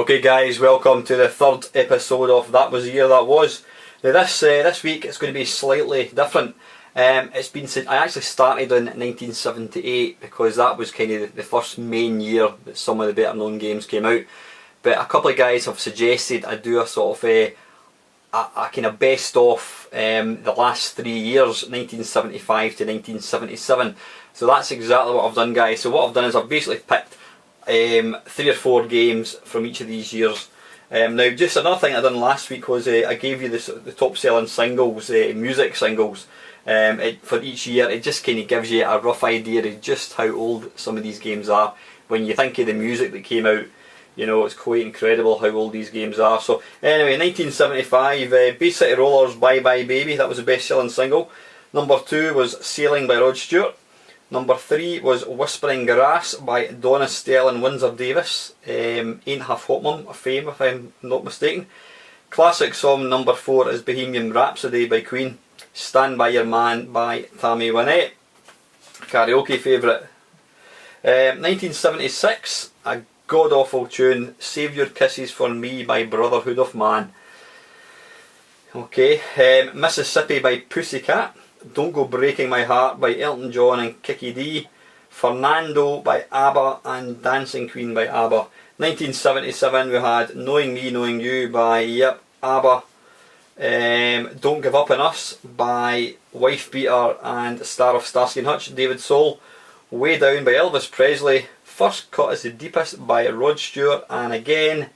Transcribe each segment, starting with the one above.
Okay guys, welcome to the third episode of That Was the Year That Was. Now this week it's going to be slightly different. I actually started in 1978 because that was kind of the first main year that some of the better known games came out. But a couple of guys have suggested I do a sort of a kind of best of the last 3 years, 1975 to 1977. So that's exactly what I've done, guys. So what I've done is I've basically picked 3 or 4 games from each of these years. Now, just another thing I done last week was I gave you the top selling singles, music singles, for each year. It just kind of gives you a rough idea of just how old some of these games are. When you think of the music that came out, you know, it's quite incredible how old these games are. So anyway, 1975, Bay City Rollers, Bye Bye Baby, that was the best selling single. Number 2 was Sailing by Rod Stewart. Number 3 was Whispering Grass by Donna Stell and Windsor Davis. Ain't Half Hot Mum of Fame, if I'm not mistaken. Classic song number 4 is Bohemian Rhapsody by Queen. Stand By Your Man by Tammy Wynette. Karaoke favourite. 1976, a god awful tune, Save Your Kisses For Me by Brotherhood of Man. Okay, Mississippi by Pussycat. Don't Go Breaking My Heart by Elton John and Kiki D. Fernando by ABBA and Dancing Queen by ABBA. 1977 we had Knowing Me, Knowing You by ABBA. Don't Give Up On Us by Wife Beater and Star of Starsky and Hutch, David Soul. Way Down by Elvis Presley. First Cut Is the Deepest by Rod Stewart, and again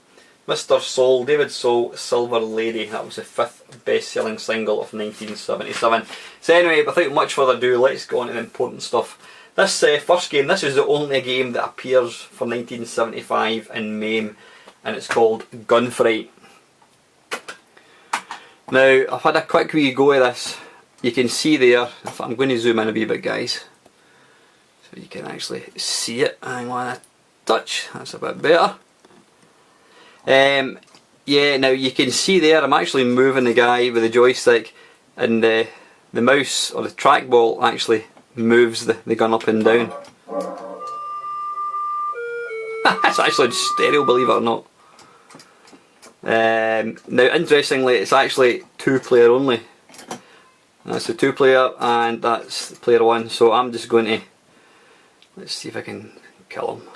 Mr. Soul, David Soul, Silver Lady. That was the 5th best selling single of 1977. So anyway, without much further ado, let's go on to the important stuff. This first game, this is the only game that appears for 1975 in MAME, and it's called Gunfight. Now, I've had a quick wee go at this. You can see there, I'm going to zoom in a wee bit, guys, so you can actually see it. Hang on a touch, that's a bit better. Yeah, now you can see there I'm actually moving the guy with the joystick, and the mouse or the trackball actually moves the gun up and down. It's actually stereo, believe it or not. Now interestingly, it's actually 2-player only. That's the 2-player and that's player 1, so I'm just going to, let's see if I can kill him.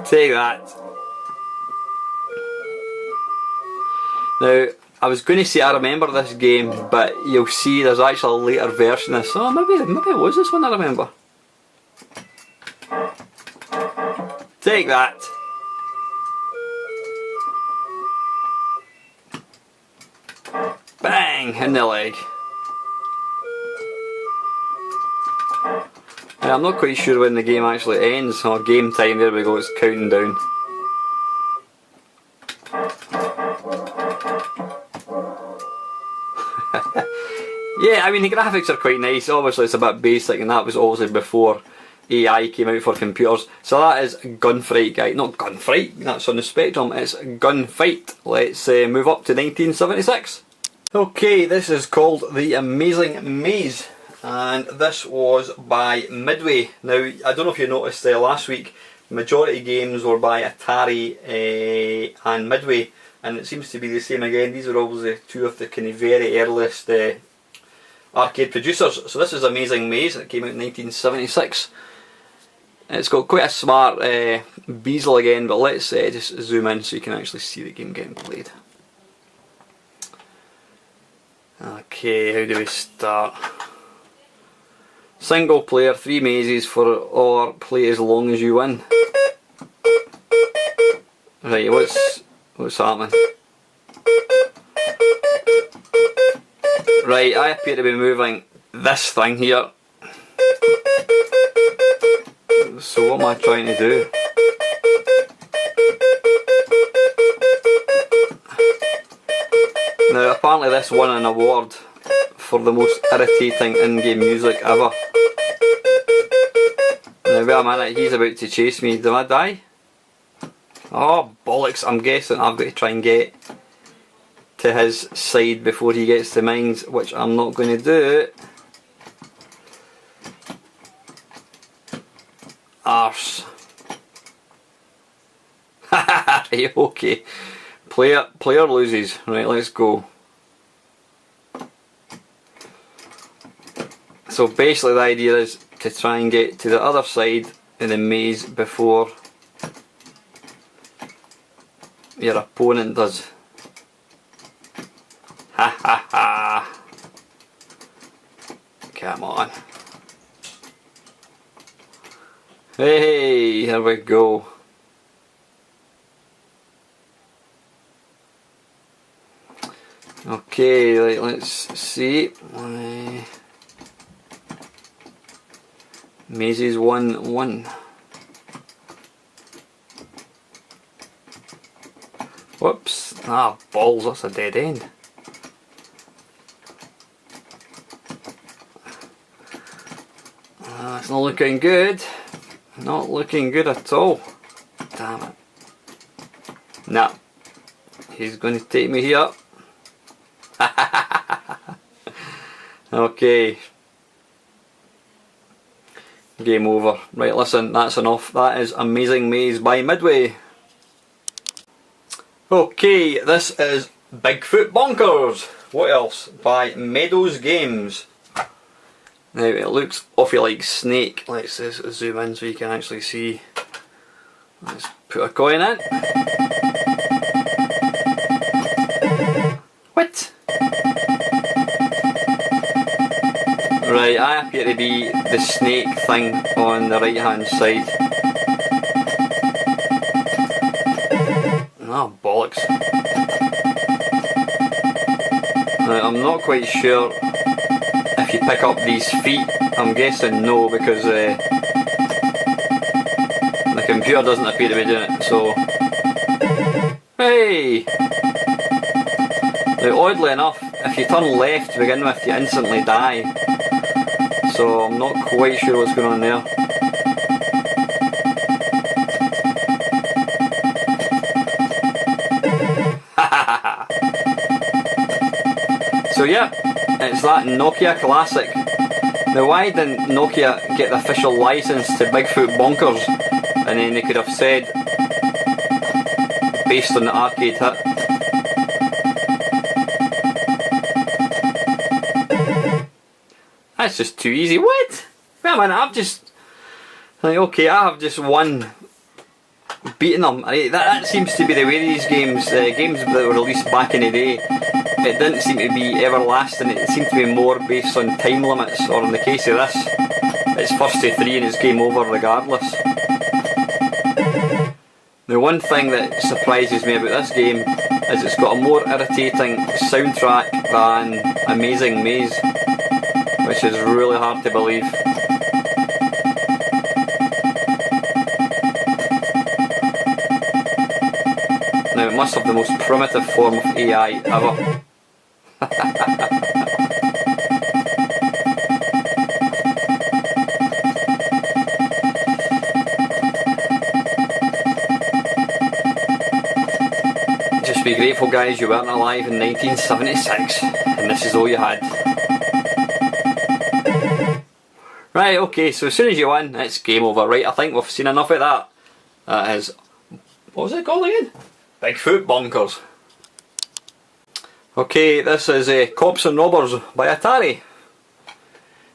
Take that. Now, I was going to say I remember this game, but you'll see there's actually a later version of this. Oh, maybe it was this one I remember. Take that. Bang! In the leg. I'm not quite sure when the game actually ends. Oh, game time, there we go, it's counting down. Yeah, I mean the graphics are quite nice. Obviously it's a bit basic, and that was obviously before AI came out for computers. So that is Gunfight, guys. Not Gunfight, that's on the Spectrum, it's Gunfight. Let's move up to 1976. Okay, this is called The Amazing Maze, and this was by Midway. Now, I don't know if you noticed last week, the majority games were by Atari and Midway, and it seems to be the same again. These are obviously 2 of the kind of very earliest arcade producers. So this is Amazing Maze, and it came out in 1976. It's got quite a smart bezel again, but let's just zoom in so you can actually see the game getting played. Okay, how do we start? Single player, 3 mazes or play as long as you win. Right, what's happening? Right, I appear to be moving this thing here. So what am I trying to do? Now apparently this won an award for the most irritating in-game music ever. Now wait a minute, he's about to chase me. Did I die? Oh bollocks, I'm guessing I've got to try and get to his side before he gets to mine, which I'm not going to do. arse. Right, okay. Player loses. Right, let's go. So basically the idea is to try and get to the other side of the maze before your opponent does. Ha ha ha. Come on. Hey, here we go. Okay, right, let's see. Mazes 1-1. Whoops. Ah, balls, that's a dead end. It's not looking good. Not looking good at all. Damn it. Nah. He's going to take me here. Okay. Game over. Right, listen, that's enough. That is Amazing Maze by Midway. Okay, this is Bigfoot Bonkers. What else? By Meadows Games. Now it looks awfully like Snake. Let's just zoom in so you can actually see. Let's put a coin in. What? Right, I appear to be the snake thing on the right hand side. Oh, bollocks. Now, I'm not quite sure if you pick up these feet. I'm guessing no, because the computer doesn't appear to be doing it, so... Hey! Now, oddly enough, if you turn left to begin with, you instantly die. So I'm not quite sure what's going on there. So yeah, it's that Nokia classic. Now why didn't Nokia get the official license to Bigfoot Bonkers, and then they could have said, based on the arcade hit. That's just too easy. What? Wait a minute, I've just... Like, okay, I have just won beating them. That seems to be the way these games, games that were released back in the day, it didn't seem to be everlasting. It seemed to be more based on time limits, or in the case of this, it's first to three and it's game over regardless. The one thing that surprises me about this game is it's got a more irritating soundtrack than Amazing Maze, which is really hard to believe. Now it must have the most primitive form of AI ever. Just be grateful, guys, you weren't alive in 1976 and this is all you had. Right, okay, so as soon as you win, it's game over. Right, I think we've seen enough of that. That is... what was it called again? Bigfoot Bonkers. Okay, this is Cops and Robbers by Atari.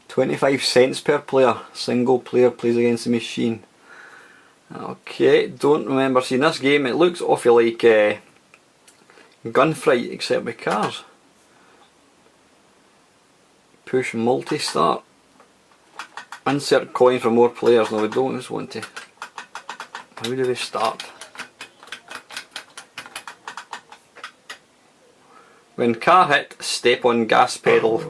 25 cents per player. Single player plays against the machine. Okay, don't remember seeing this game. It looks awfully like Gunfight, except with cars. Push multi-start. Insert coin for more players. No, we don't just want to. How do we start? When car hit, step on gas pedal.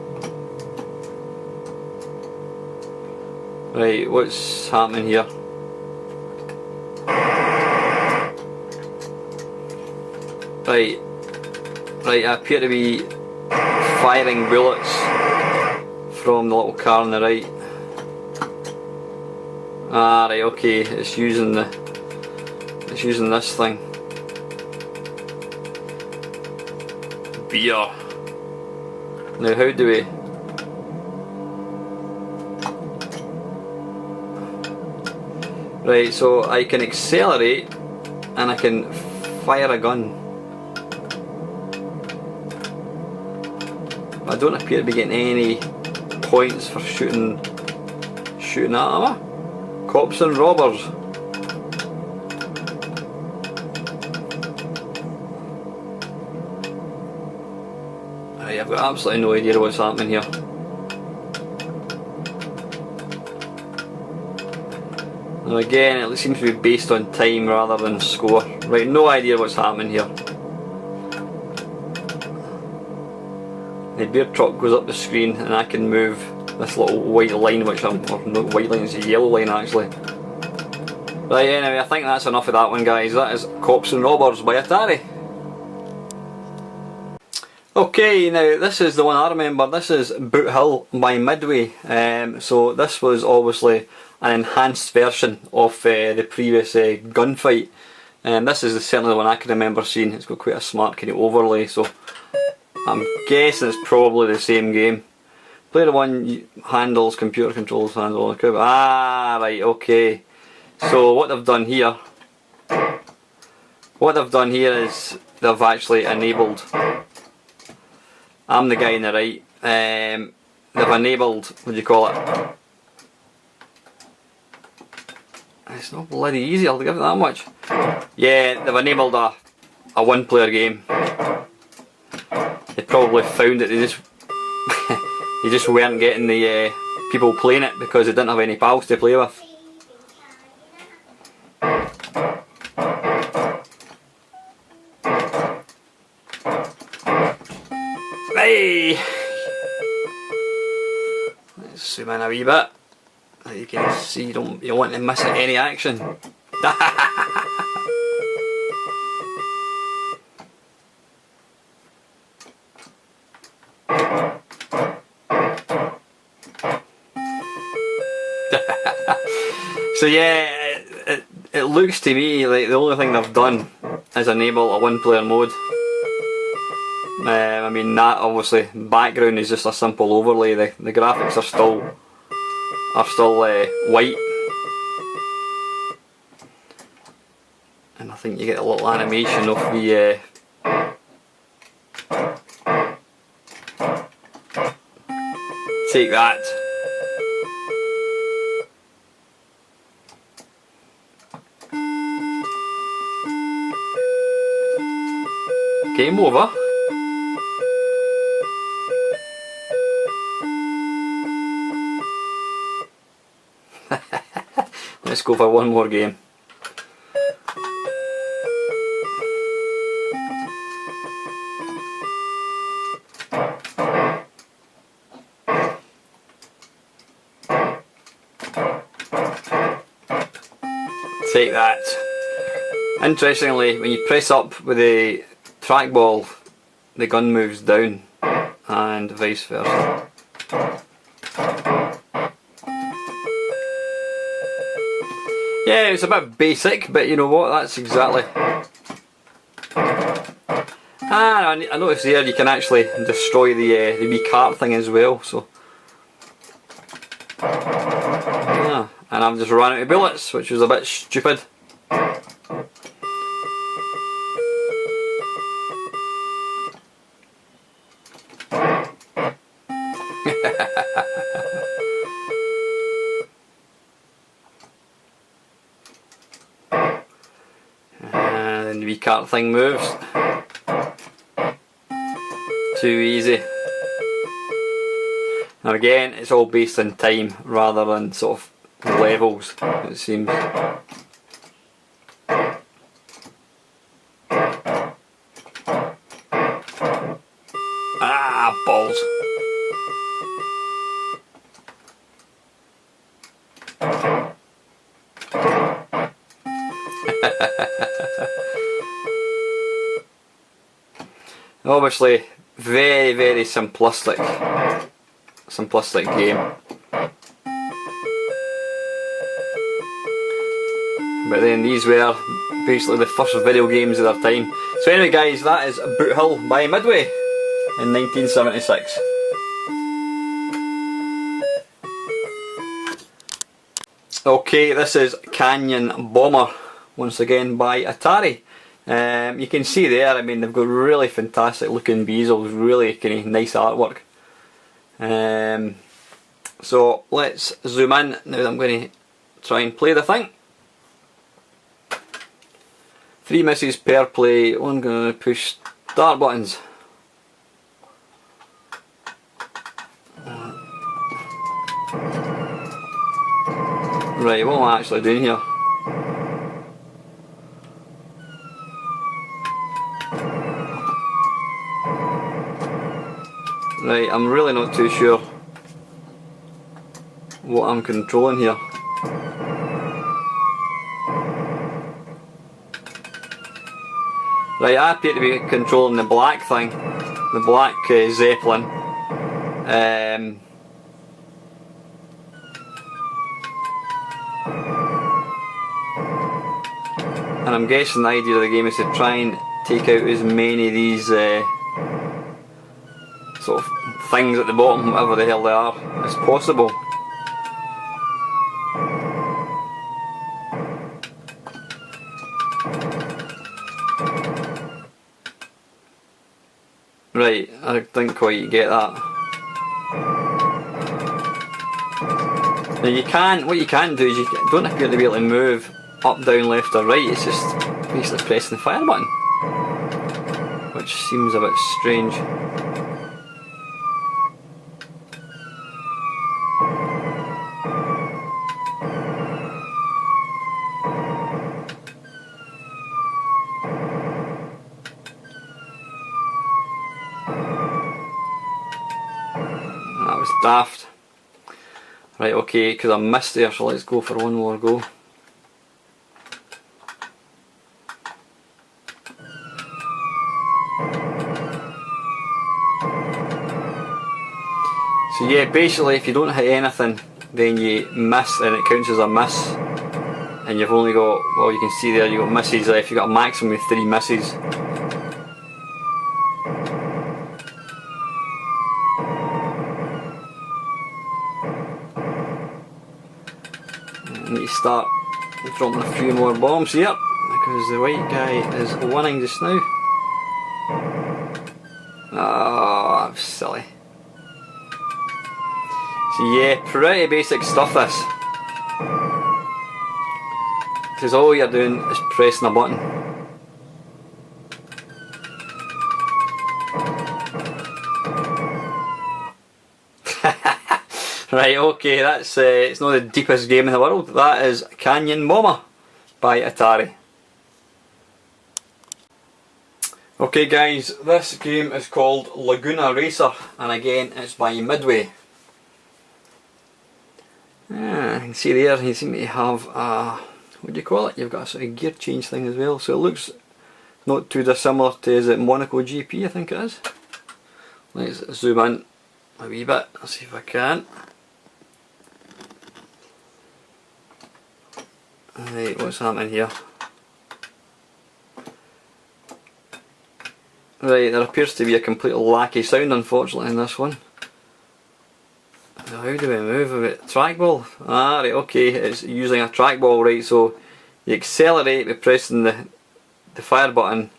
Right, what's happening here? Right, I appear to be firing bullets from the little car on the right. Ah, right, okay, it's using this thing. Beer. Now how do we... Right, so I can accelerate and I can fire a gun. I don't appear to be getting any points for shooting at them. Cops and robbers. I've got absolutely no idea what's happening here. Now again, it seems to be based on time rather than score. Right, no idea what's happening here. The beer truck goes up the screen and I can move this little white line, or not white line, it's a yellow line actually. Right, anyway, I think that's enough of that one, guys. That is Cops and Robbers by Atari. Okay, now this is the one I remember. This is Boot Hill by Midway. So this was obviously an enhanced version of the previous Gunfight. This is certainly the one I can remember seeing. It's got quite a smart kind of overlay, so I'm guessing it's probably the same game. Player 1 handles, computer controls, handle, ah, right, okay. So what they've done here is they've actually enabled, I'm the guy on the right, they've enabled, what do you call it? It's not bloody easy, I'll give it that much. Yeah, they've enabled a one player game. They probably found that they just weren't getting the people playing it because they didn't have any pals to play with. Hey! Let's zoom in a wee bit. You can see you don't want to miss any action. So yeah, it looks to me like the only thing they've done is enable a one player mode. I mean, that obviously background is just a simple overlay. The graphics are still white, and I think you get a little animation of the take that. Game over. Let's go for one more game. Take that. Interestingly, when you press up with the trackball, the gun moves down, and vice versa. Yeah, it's a bit basic, but you know what, that's exactly... Ah, I noticed there you can actually destroy the wee cart thing as well, so... Ah, and I've just run out of bullets, which was a bit stupid. And the wee cart thing moves. Too easy. Now again, it's all based on time rather than sort of levels, it seems. Ah, balls. Obviously, very, very simplistic game. But then these were basically the first video games of their time. So anyway guys, that is Boot Hill by Midway in 1976. Okay, this is Canyon Bomber, once again by Atari. You can see there, I mean, they've got really fantastic looking bezels, really kind of nice artwork. So let's zoom in. Now I'm going to try and play the thing. 3 misses per play. I'm going to push start buttons. Right, what am I actually doing here? Right, I'm really not too sure what I'm controlling here. Right, I appear to be controlling the black thing, the black Zeppelin. And I'm guessing the idea of the game is to try and take out as many of these sort of things at the bottom, whatever the hell they are, as possible. Right, I didn't quite get that. Now what you can do is you don't appear to be able to move up, down, left or right, it's just basically pressing the fire button, which seems a bit strange. That was daft. Right, okay, because I missed there, so let's go for one more go. So yeah, basically if you don't hit anything then you miss and it counts as a miss, and you've only got, well, you can see there you've got misses left, you've got a maximum of 3 misses. I need to start dropping a few more bombs here because the white guy is winning just now. Oh, I'm silly. So yeah, pretty basic stuff this. Because all you're doing is pressing a button. Right, okay, that's it's not the deepest game in the world. That is Canyon Bomber by Atari. Okay guys, this game is called Laguna Racer, and again it's by Midway. You can see there, you seem to have a, what do you call it? You've got a sort of gear change thing as well, so it looks not too dissimilar to, is it Monaco GP I think it is. Let's zoom in a wee bit, let's see if I can. Right, what's happening here? Right, there appears to be a complete lackey sound unfortunately in this one. Now how do we move with it? Trackball? Ah right, okay, it's using a trackball, right, so you accelerate by pressing the fire button.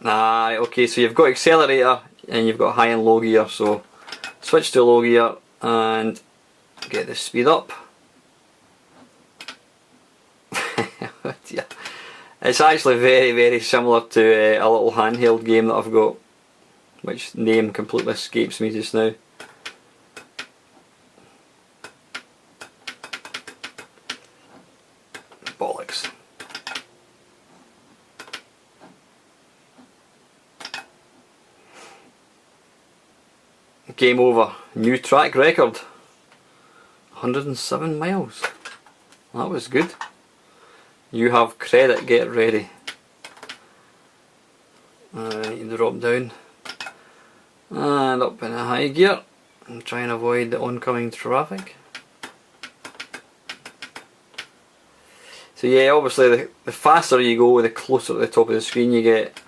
Ah right, okay, so you've got accelerator and you've got high and low gear, so switch to low gear and get the speed up. Yeah. It's actually very, very similar to a little handheld game that I've got, which name completely escapes me just now. Bollocks. Game over. New track record. 107 miles. That was good. You have credit, get ready. You drop down and up in a high gear and try and avoid the oncoming traffic. So yeah, obviously the faster you go, the closer to the top of the screen you get.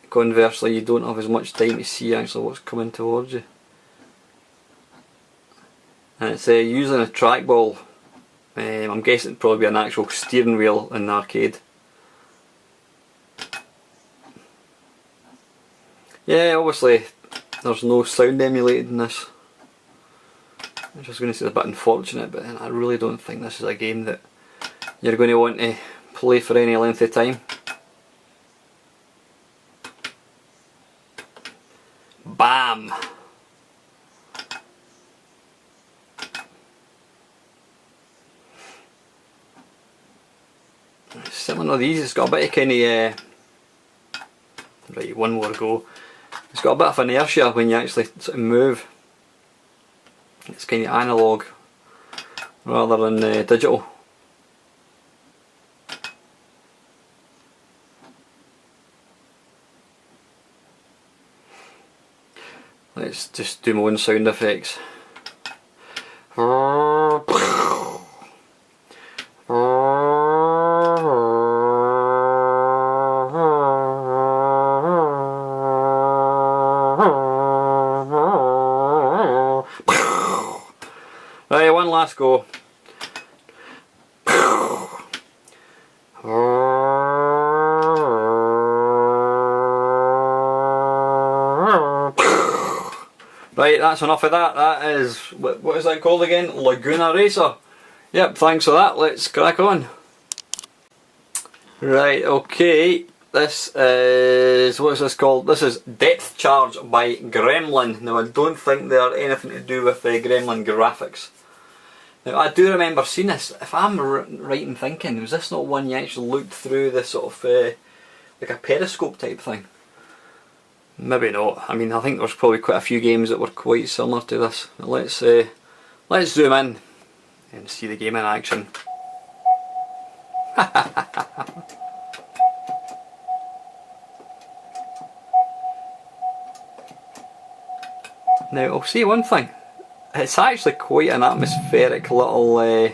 Conversely, you don't have as much time to see actually what's coming towards you. and it's using a trackball. I'm guessing it'd probably be an actual steering wheel in the arcade. Yeah, obviously there's no sound emulated in this. I'm just going to say it's a bit unfortunate, but I really don't think this is a game that you're going to want to play for any length of time. Bam! Some of these, it's got a bit of kind of right, one more go. It's got a bit of inertia when you actually sort of move. It's kind of analog rather than digital. Let's just do my own sound effects. Right, one last go. Right, that's enough of that. That is, what is that called again? Laguna Racer. Yep, thanks for that. Let's crack on. Right, okay. This is, what is this called? This is Depthcharge by Gremlin. Now, I don't think they are anything to do with the Gremlin graphics. Now, I do remember seeing this. If I'm right in thinking, was this not one you actually looked through the sort of like a periscope type thing? Maybe not. I mean, I think there's probably quite a few games that were quite similar to this. Let's zoom in and see the game in action. Now, I'll say one thing. It's actually quite an atmospheric little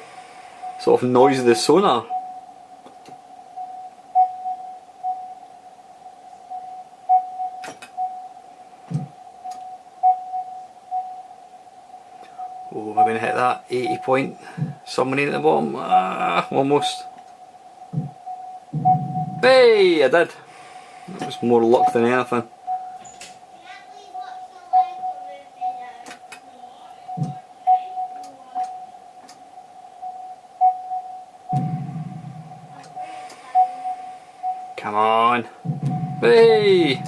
sort of noise of the sonar. Oh, we're going to hit that 80 point submarine at the bottom. Almost. Hey, I did. That was more luck than anything. Come on. Hey!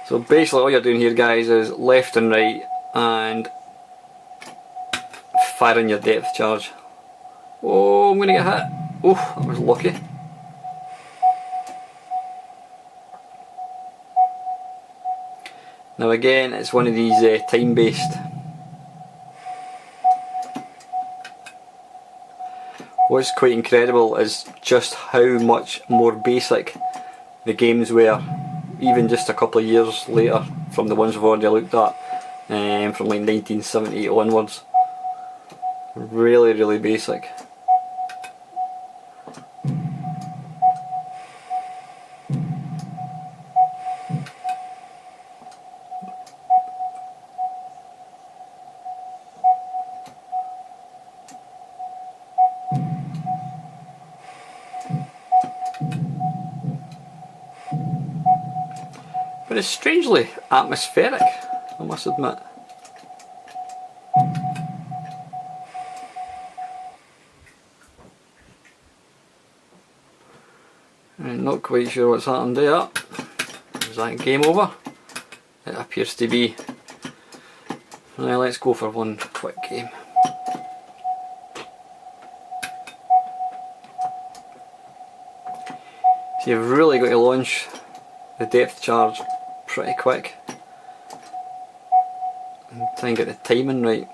So basically all you're doing here, guys, is left and right and firing your depth charge. Oh, I'm going to get hit. Oh, that was lucky. Now again, it's one of these time based. What's quite incredible is just how much more basic the games were, even just a couple of years later from the ones we've already looked at, from like 1978 onwards. Really, really basic. But it's strangely atmospheric, I must admit. I'm not quite sure what's happened there. Is that game over? It appears to be. Now let's go for one quick game. So you've really got to launch the depth charge pretty quick and try and get the timing right.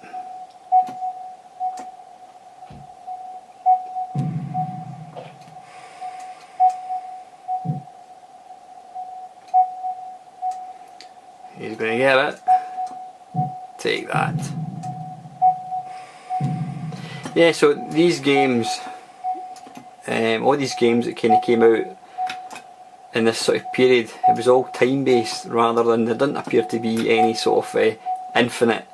He's going to get it. Take that. Yeah, so these games, all these games that kind of came out in this sort of period. It was all time based rather than, there didn't appear to be any sort of infinite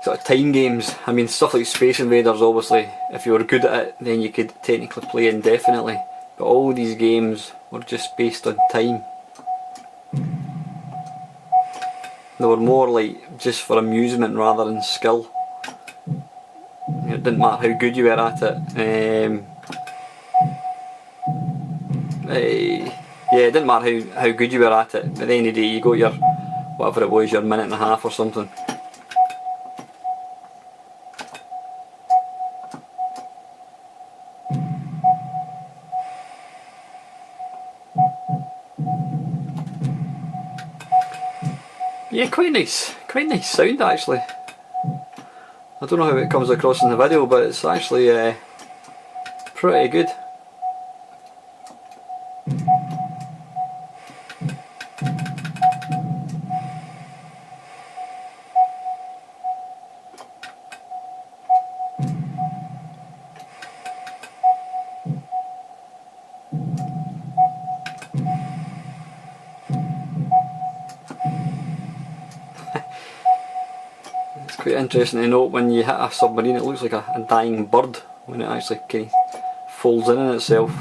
sort of time games. I mean, stuff like Space Invaders, obviously, if you were good at it, then you could technically play indefinitely. But all these games were just based on time. They were more like just for amusement rather than skill. It didn't matter how good you were at it. Yeah, it didn't matter how good you were at it. At the end of the day, you got your, whatever it was, your minute and a half or something. Yeah, quite nice sound actually. I don't know how it comes across in the video, but it's actually pretty good. It's quite interesting to note when you hit a submarine, it looks like a dying bird when it actually kind of folds in on itself.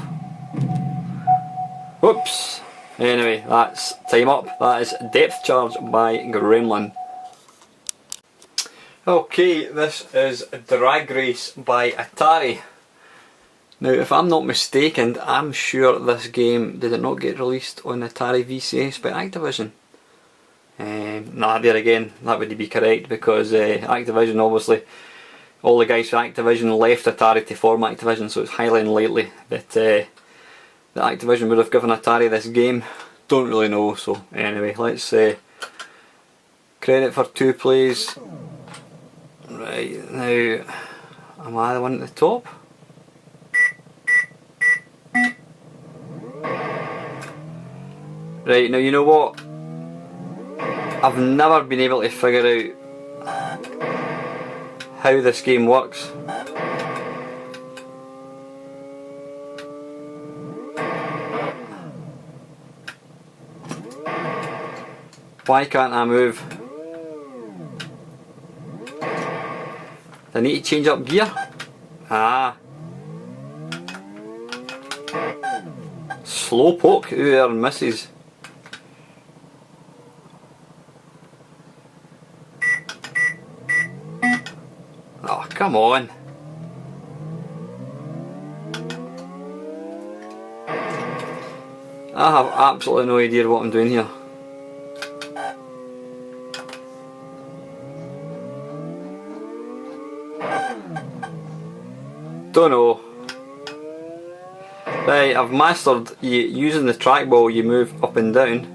Whoops! Anyway, that's time up. That is Depthcharge by Gremlin. Okay, this is Drag Race by Atari. Now, if I'm not mistaken, I'm sure this game did it not get released on Atari VCS by Activision. Nah, there again, that would be correct because Activision, obviously, all the guys from Activision left Atari to form Activision, so it's highly unlikely that that Activision would have given Atari this game. Don't really know, so anyway, let's credit for 2 plays. Right, now, am I the one at the top? Right, now you know what? I've never been able to figure out how this game works. Why can't I move? Do I need to change up gear? Ah. Slowpoke, who there misses? Oh, come on. I have absolutely no idea what I'm doing here. Don't know. Right, I've mastered using the trackball, you move up and down.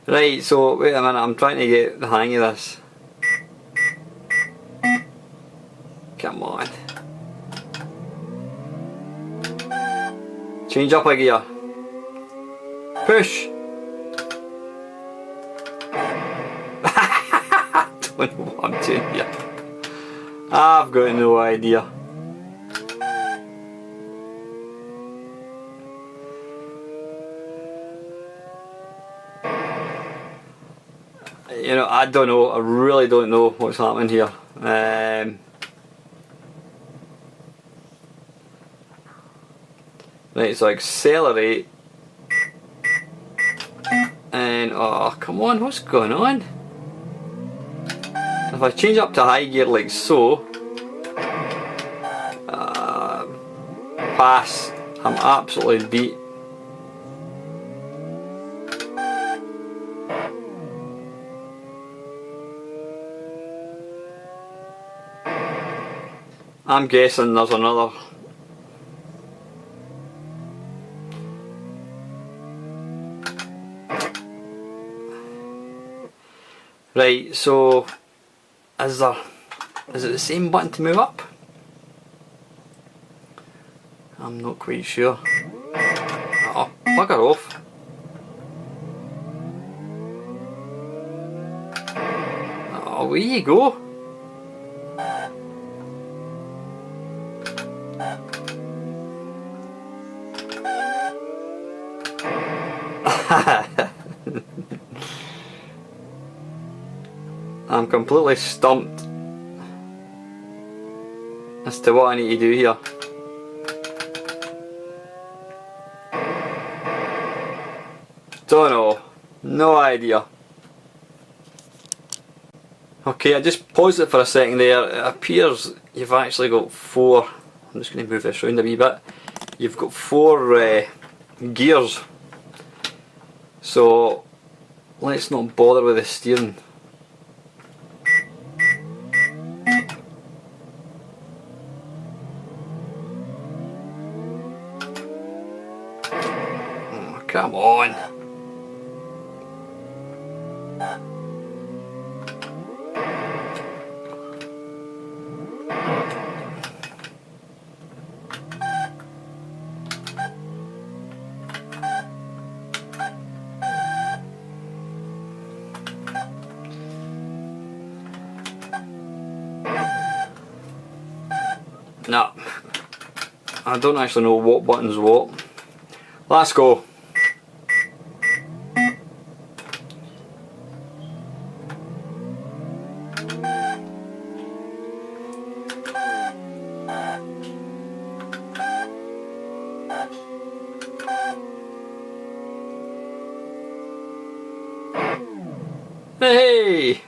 Right, so wait a minute, I'm trying to get the hang of this. Come on. Change up a gear. Push. I don't know what I'm doing here. I've got no idea. You know, I don't know. I really don't know what's happening here. Right, so accelerate. And oh, come on, what's going on? If I change up to high gear like so, pass. I'm absolutely beat. I'm guessing there's another. Right, so is it the same button to move up? I'm not quite sure. Oh, bugger off. Oh, Away you go. I'm completely stumped as to what I need to do here. Don't know. No idea. Okay, I just paused it for a second there. It appears you've actually got 4. I'm just going to move this around a wee bit. You've got 4 gears. So let's not bother with the steering. Oh, come on. No, I don't actually know what button's what. Let's go. Hey!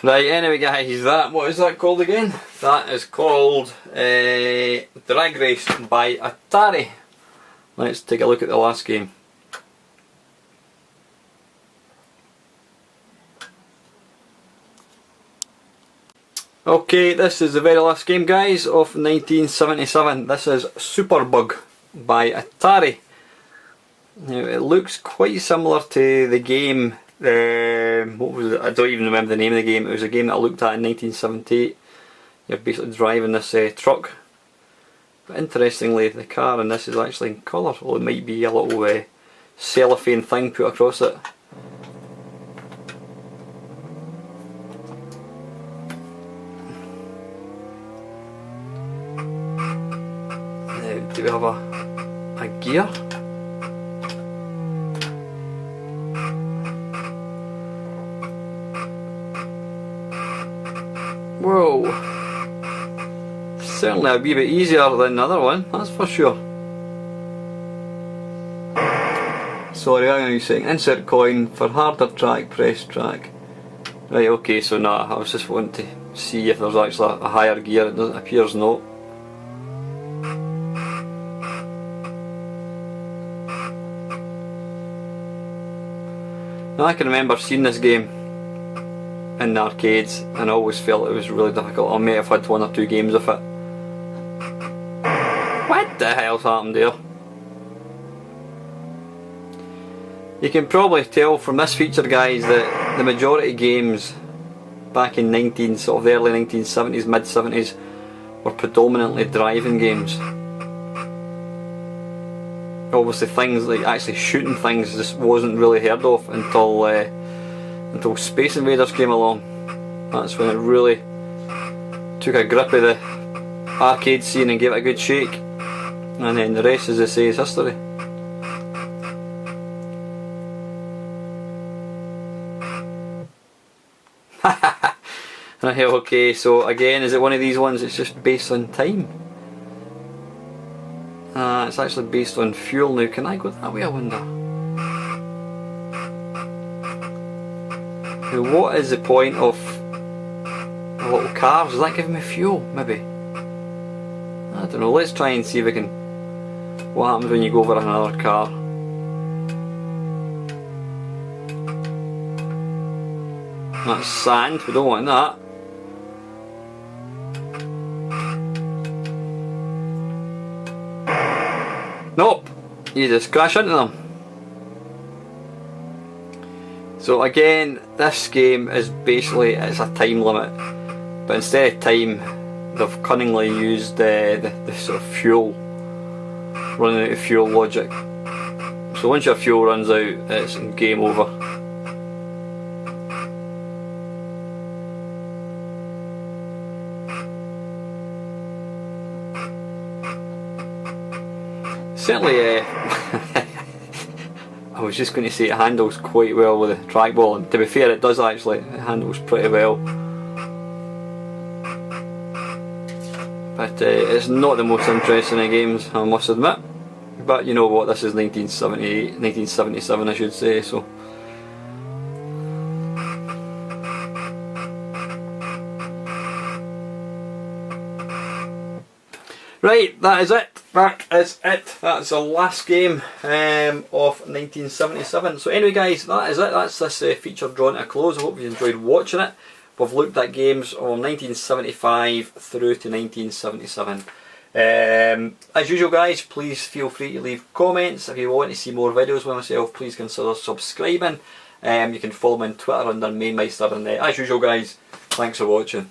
Right, anyway guys, what is that called again? That is called Drag Race by Atari. Let's take a look at the last game. Okay, this is the very last game guys of 1977. This is Superbug by Atari. Now it looks quite similar to the game. What was it? I don't even remember the name of the game. It was a game that I looked at in 1978. You're basically driving this truck. But interestingly, the car in this is actually in colour. Well, it might be a little cellophane thing put across it. Now, do we have a gear? Whoa, certainly a wee bit easier than the other one, that's for sure. Sorry, I'm going to be saying insert coin for harder track, press track. Right, okay, so nah, I was just wanting to see if there's actually a higher gear. It appears not. Now I can remember seeing this game in the arcades and I always felt it was really difficult. I may have had 1 or 2 games of it. What the hell's happened there? You can probably tell from this feature guys that the majority of games back in sort of the early 1970s, mid 70s were predominantly driving games. Obviously things like actually shooting things just wasn't really heard of until Space Invaders came along. That's when it really took a grip of the arcade scene and gave it a good shake. And then the rest, as I say, is history. Right, okay, so again, is it one of these ones that's just based on time? It's actually based on fuel now. Can I go that way, I wonder? Now, what is the point of a little car? Does that give me fuel? Maybe. I don't know. Let's try and see if we can. What happens when you go over another car? That's sand. We don't want that. Nope. You just crash into them. So again, this game is basically, it's a time limit, but instead of time they've cunningly used the sort of fuel, running out of fuel logic. So once your fuel runs out, it's game over. certainly I was just going to say it handles quite well with the trackball, and to be fair it does actually, it handles pretty well. But it's not the most interesting of games, I must admit. But you know what, this is 1978, 1977 I should say, so. Right, that is it. That is it. That's the last game of 1977. So anyway guys, that is it. That's this feature drawn to a close. I hope you enjoyed watching it. We've looked at games from 1975 through to 1977. As usual guys, please feel free to leave comments. If you want to see more videos with myself, please consider subscribing. You can follow me on Twitter under Mamemeister, and as usual guys, thanks for watching.